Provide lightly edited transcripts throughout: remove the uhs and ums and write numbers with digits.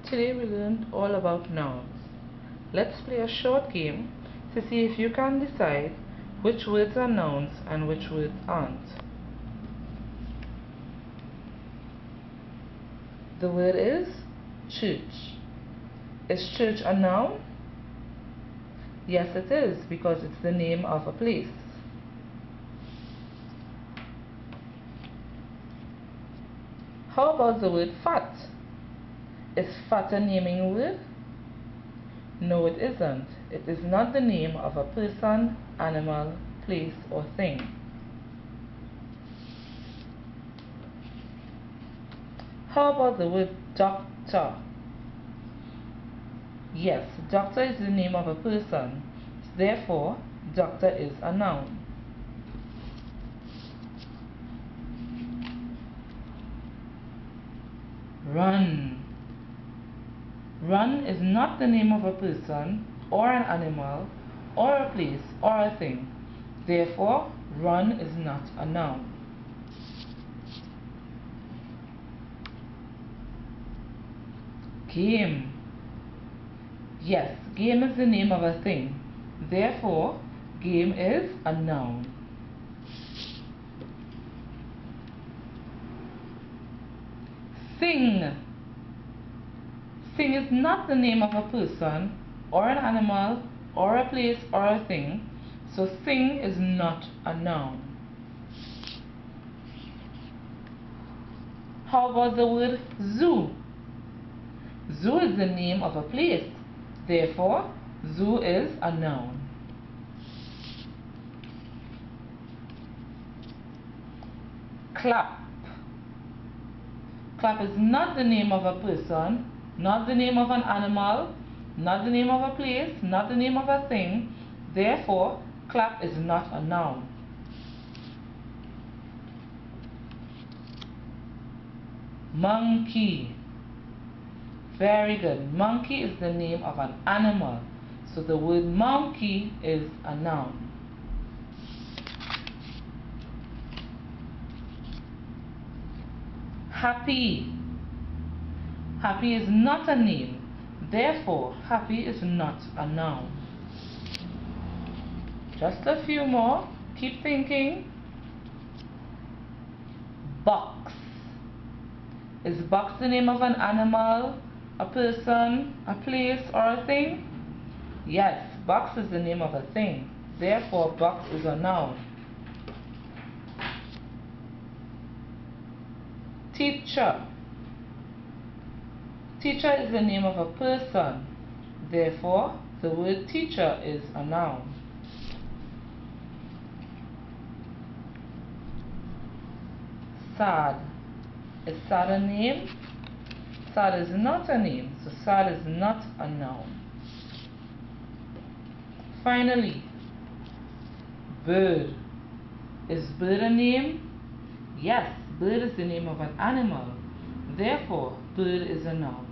Today we learned all about nouns. Let's play a short game to see if you can decide which words are nouns and which words aren't. The word is church. Is church a noun? Yes, it is, because it's the name of a place. How about the word fat? Is fat a naming word? No, it isn't. It is not the name of a person, animal, place, or thing. How about the word doctor? Yes, doctor is the name of a person. Therefore, doctor is a noun. Run. Run is not the name of a person, or an animal, or a place, or a thing. Therefore, run is not a noun. Game. Yes, game is the name of a thing. Therefore, game is a noun. Sing. Sing is not the name of a person, or an animal, or a place, or a thing. So sing is not a noun. How about the word zoo? Zoo is the name of a place. Therefore, zoo is a noun. Clap. Clap is not the name of a person, not the name of an animal, not the name of a place, not the name of a thing. Therefore, clap is not a noun. Monkey. Very good. Monkey is the name of an animal. So the word monkey is a noun. Happy. Happy is not a name. Therefore, happy is not a noun. Just a few more. Keep thinking. Box. Is box the name of an animal, a person, a place, or a thing? Yes, box is the name of a thing. Therefore, box is a noun. Teacher. Teacher is the name of a person. Therefore, the word teacher is a noun. Sad. Is sad a name? Sad is not a name, so sad is not a noun. Finally, bird. Is bird a name? Yes, bird is the name of an animal. Therefore, bird is a noun.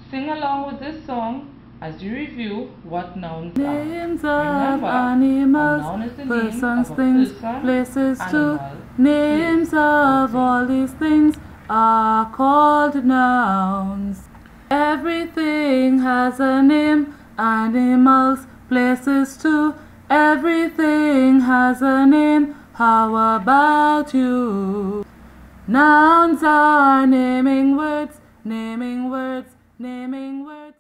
Sing along with this song as you review what nouns are. Names Remember, of animals, a noun is the persons, name of a things, person, places too. animal, Names place, of all these things are called nouns. Everything has a name, animals, places too. Everything has a name, how about you? Nouns are naming words, naming words, naming words.